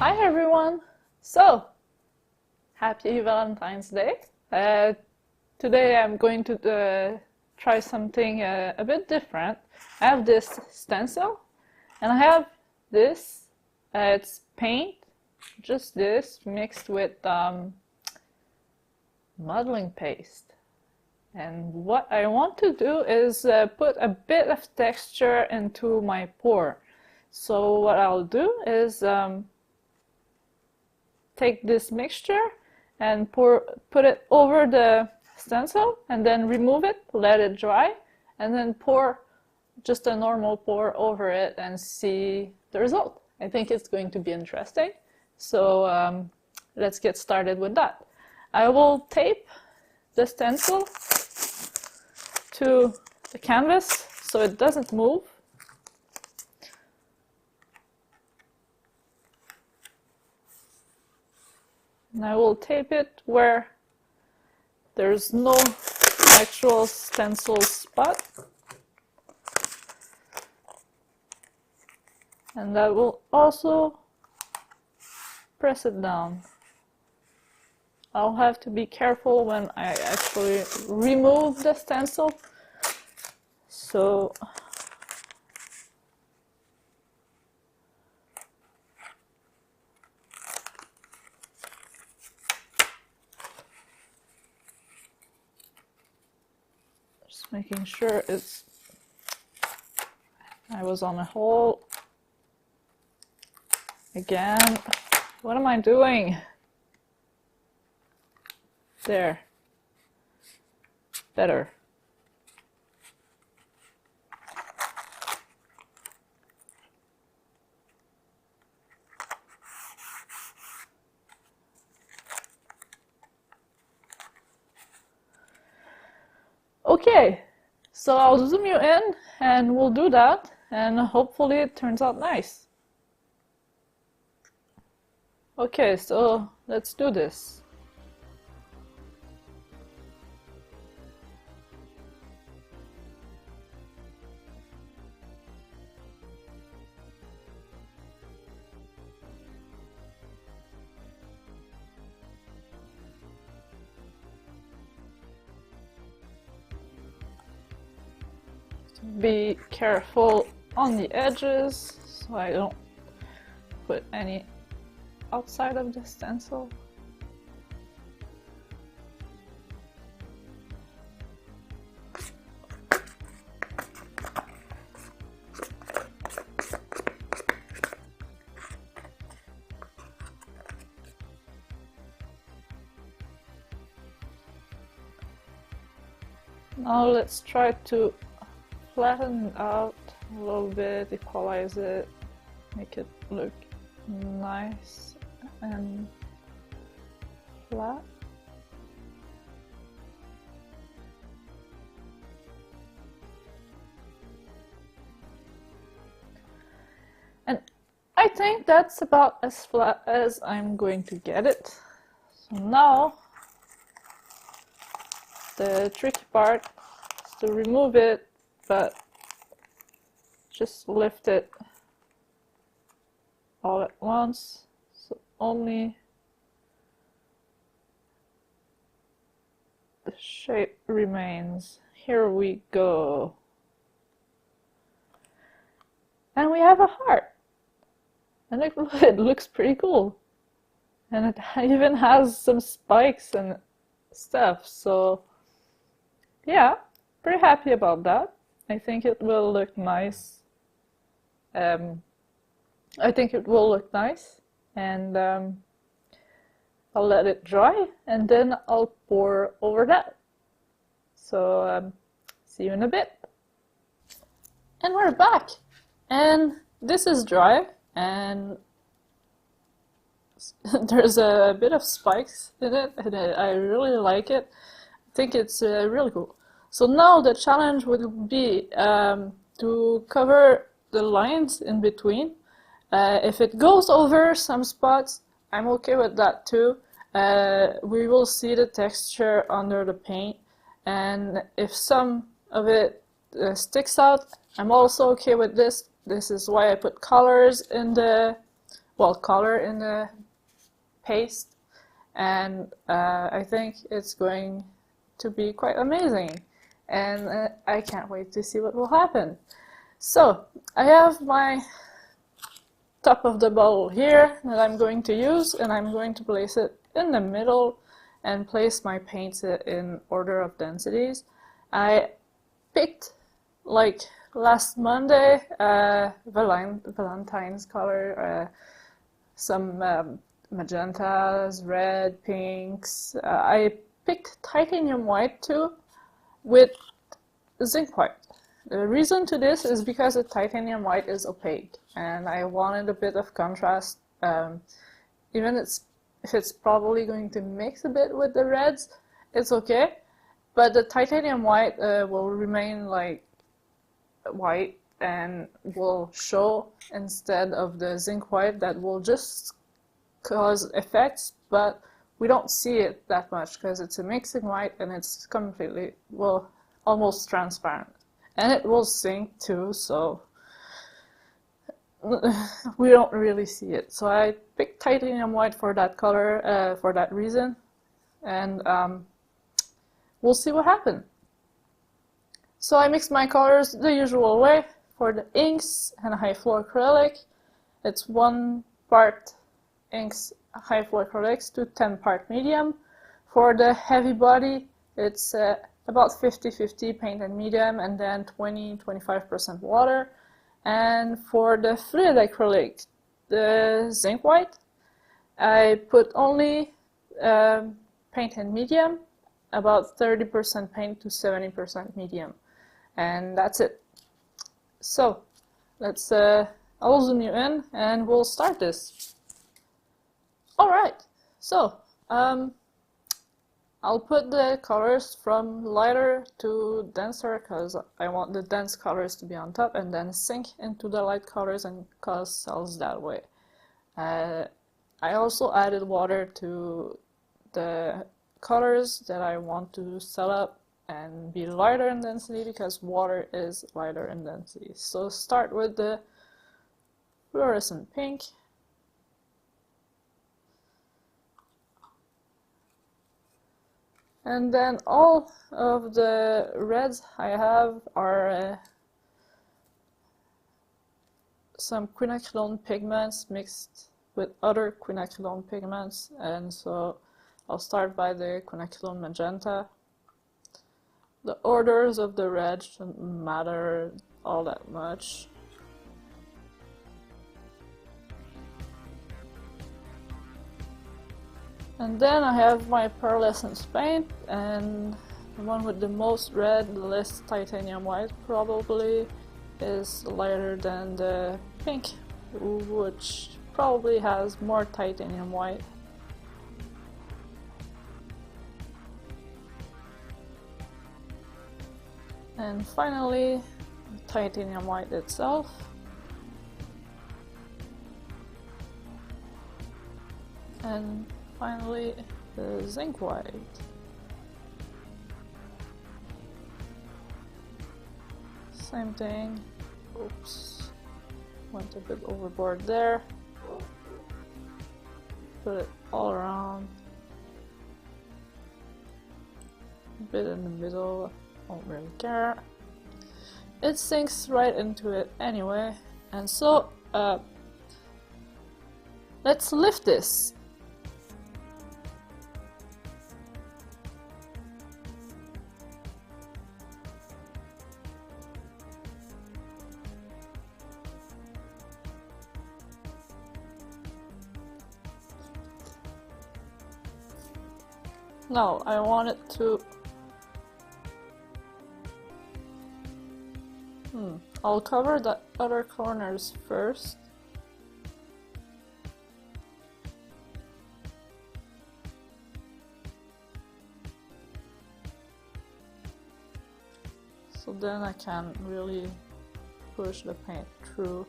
Hi everyone! So, happy Valentine's Day. Today I'm going to try something a bit different. I have this stencil and I have this, it's paint, just this mixed with modeling paste. And what I want to do is put a bit of texture into my pour. So what I'll do is take this mixture and put it over the stencil and then remove it, let it dry, and then pour just a normal pour over it and see the result. I think it's going to be interesting. So let's get started with that. I will tape the stencil to the canvas so it doesn't move. And I will tape it where there's no actual stencil spot. And I will also press it down. I'll have to be careful when I actually remove the stencil. So just making sure I was on a hole. Again, what am I doing? There. Better. Okay, so I'll zoom you in and we'll do that, and hopefully it turns out nice. Okay, so let's do this. Be careful on the edges so I don't put any outside of the stencil. Now let's try to flatten it out a little bit, equalize it, make it look nice and flat. And I think that's about as flat as I'm going to get it. So now the tricky part is to remove it, but just lift it all at once, so only the shape remains. Here we go. And we have a heart. And it looks pretty cool. And it even has some spikes and stuff, so yeah, pretty happy about that. I think it will look nice. I think it will look nice, and I'll let it dry and then I'll pour over that. So see you in a bit. And we're back, and this is dry, and there's a bit of spikes in it, and I really like it. I think it's really cool. So now the challenge would be to cover the lines in between. If it goes over some spots, I'm okay with that too. We will see the texture under the paint, and if some of it sticks out, I'm also okay with this. This is why I put colors in the color in the paste, and I think it's going to be quite amazing, and I can't wait to see what will happen. So I have my top of the bottle here that I'm going to use, and I'm going to place it in the middle and place my paints in order of densities. I picked, like last Monday, Valentine's color, some magentas, red, pinks. I picked titanium white too, with zinc white. The reason to this is because the titanium white is opaque, and I wanted a bit of contrast. Even if it's probably going to mix a bit with the reds, it's okay. But the titanium white will remain like white and will show instead of the zinc white that will just cause effects, but we don't see it that much because it's a mixing white and it's completely, well, almost transparent. And it will sink too, so we don't really see it. So I picked titanium white for that color, for that reason, and we'll see what happens. So I mix my colors the usual way. For the inks and high flow acrylic, it's 1 part inks high flow acrylics to 10 part medium. For the heavy body, it's about 50-50 paint and medium, and then 20-25% water. And for the fluid acrylic, the zinc white, I put only paint and medium, about 30% paint to 70% medium, and that's it. So let's I'll zoom you in and we'll start this. Alright, so I'll put the colors from lighter to denser because I want the dense colors to be on top, and then sink into the light colors and cause cells that way. I also added water to the colors that I want to set up and be lighter in density because water is lighter in density. So start with the fluorescent pink. And then all of the reds I have are some quinacridone pigments mixed with other quinacridone pigments, and so I'll start by the quinacridone magenta. The orders of the red shouldn't matter all that much. And then I have my pearlescent paint, and the one with the most red, the less titanium white probably, is lighter than the pink, which probably has more titanium white. And finally, titanium white itself. And finally, the zinc white. Same thing. Oops, went a bit overboard there. Put it all around. A bit in the middle, don't really care. It sinks right into it anyway. And so, let's lift this. Now I want it to... I'll cover the other corners first. So then I can really push the paint through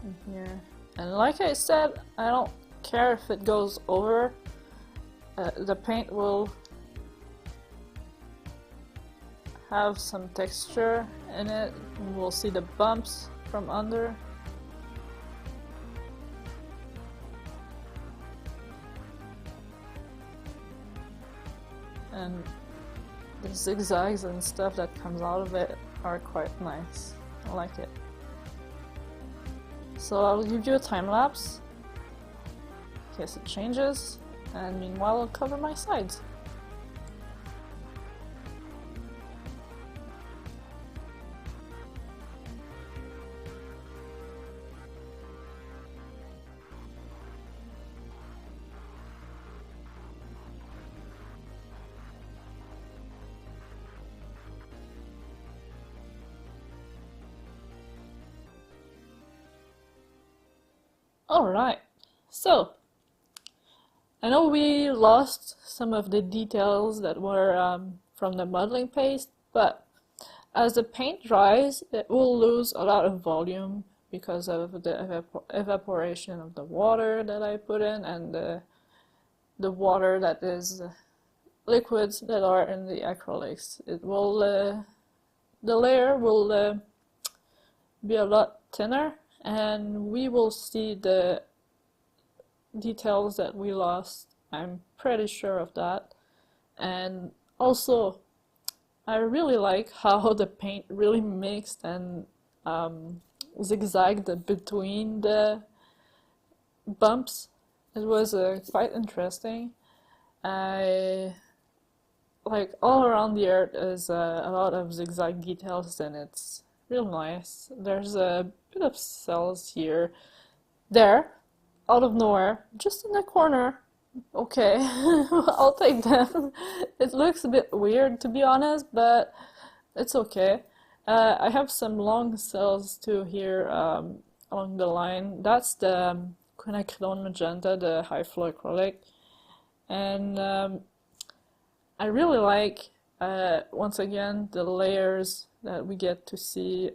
in here. And like I said, I don't care if it goes over. The paint will have some texture in it, and we'll see the bumps from under. and the zigzags and stuff that comes out of it are quite nice. I like it. So I'll give you a time lapse in case it changes, and meanwhile I'll cover my sides. Alright, so I know we lost some of the details that were from the modeling paste, but as the paint dries, it will lose a lot of volume because of the evaporation of the water that I put in and the water that is liquids that are in the acrylics. It will, the layer will be a lot thinner, and we will see the details that we lost. I'm pretty sure of that. And also, I really like how the paint really mixed and zigzagged between the bumps. It was quite interesting. Like all around the art is a lot of zigzag details, and it's real nice. There's a bit of cells here, there, out of nowhere, just in the corner. Okay, I'll take them. It looks a bit weird, to be honest, but it's okay. I have some long cells too here along the line. That's the Quinacridone Magenta, the high flow acrylic, and I really like once again the layers that we get to see,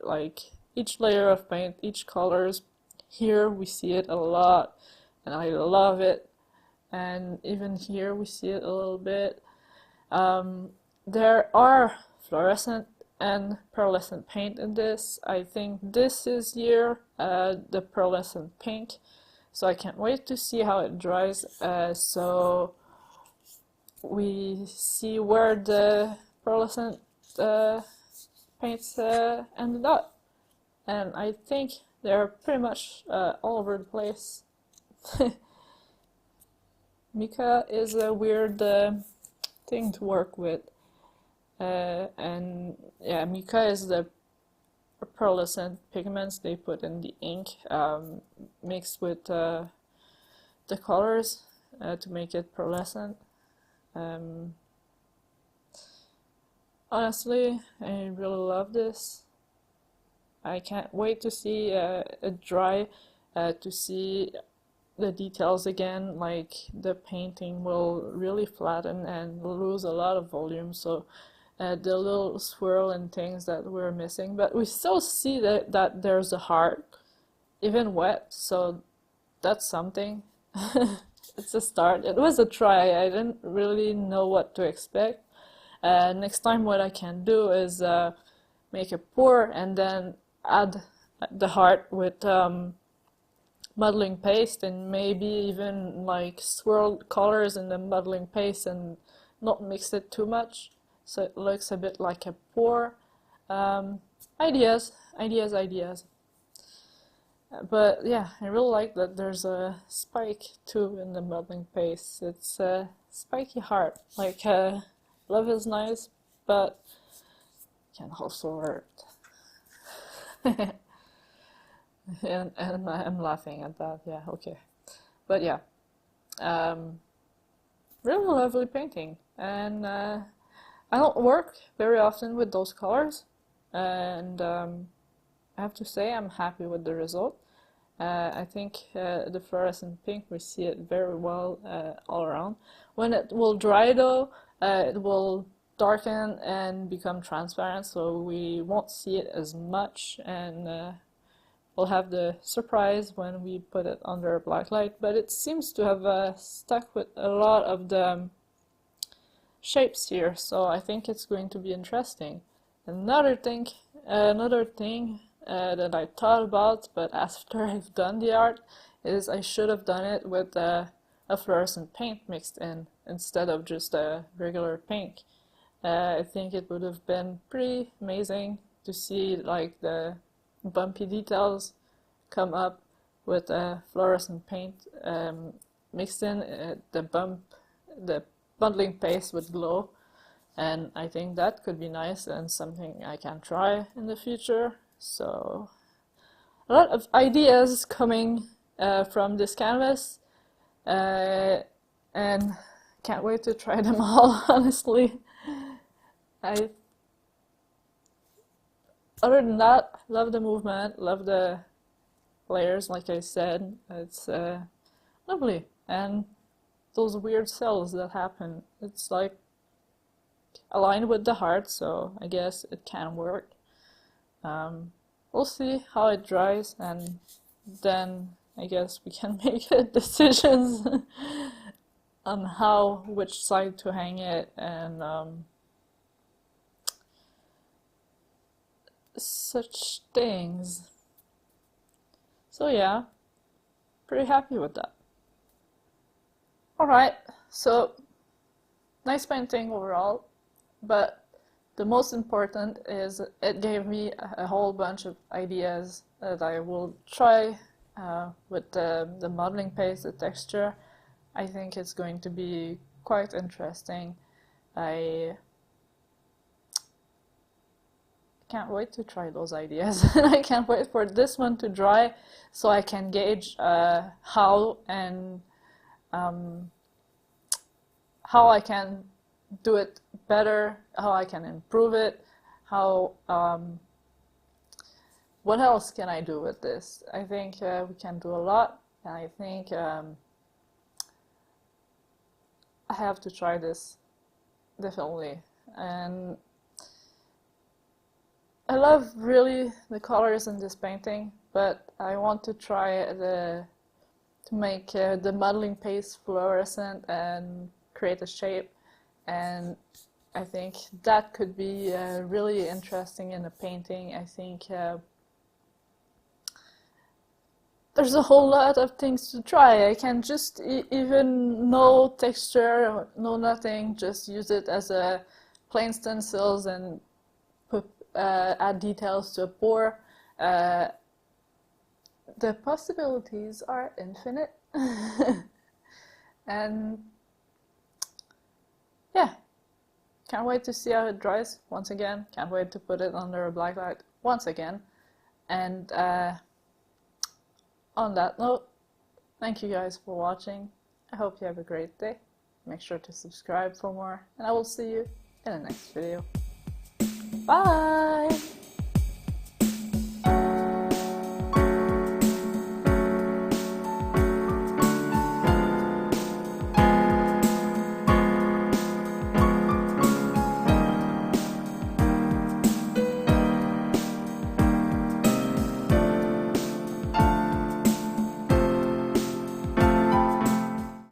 like each layer of paint, each colors. Here we see it a lot, and I love it. And even here we see it a little bit. There are fluorescent and pearlescent paint in this. I think this is here the pearlescent pink, so I can't wait to see how it dries. So we see where the pearlescent paints ended up, and I think they're pretty much all over the place. Mica is a weird thing to work with, and yeah, mica is the pearlescent pigments they put in the ink, mixed with the colors to make it pearlescent. Honestly, I really love this. I can't wait to see it dry, to see the details again. Like the painting will really flatten and lose a lot of volume, so the little swirl and things that we're missing, but we still see that there's a heart, even wet, so that's something. It's a start. It was a try. I didn't really know what to expect. Next time what I can do is make a pour and then add the heart with modeling paste, and maybe even like swirl colors in the modeling paste and not mix it too much, so it looks a bit like a pour. Ideas. But yeah, I really like that there's a spike too in the modeling paste. It's a spiky heart. Like love is nice, but can also hurt. and I'm laughing at that. Yeah, okay. But yeah, really lovely painting, and I don't work very often with those colors, and I have to say I'm happy with the result. I think the fluorescent pink, we see it very well all around. When it will dry though, it will darken and become transparent, so we won't see it as much, and we'll have the surprise when we put it under a black light. But it seems to have stuck with a lot of the shapes here, so I think it's going to be interesting. Another thing that I thought about, but after I've done the art, is I should have done it with a a fluorescent paint mixed in instead of just a regular pink. I think it would have been pretty amazing to see like the bumpy details come up with a fluorescent paint mixed in. The bundling paste would glow, and I think that could be nice and something I can try in the future. So a lot of ideas coming from this canvas, and can't wait to try them all, honestly. Other than that, love the movement, love the layers, like I said. It's lovely. And those weird cells that happen, it's like aligned with the heart, so I guess it can work. We'll see how it dries, and then I guess we can make decisions on which side to hang it, and such things. So yeah, pretty happy with that. Alright, so nice painting overall, but the most important is it gave me a whole bunch of ideas that I will try with the modeling paste, the texture. I think it's going to be quite interesting. I can't wait to try those ideas. I can't wait for this one to dry so I can gauge how I can do it better, how I can improve it, what else can I do with this? I think we can do a lot, and I think I have to try this, definitely. And I love really the colors in this painting, but I want to try to make the modeling paste fluorescent and create a shape, and I think that could be really interesting in a painting. I think there's a whole lot of things to try. I can just even no texture, no nothing, just use it as a plain stencils and add details to a pour. The possibilities are infinite. And yeah, can't wait to see how it dries once again. Can't wait to put it under a black light once again. And on that note, thank you guys for watching. I hope you have a great day. Make sure to subscribe for more, and I will see you in the next video. Bye!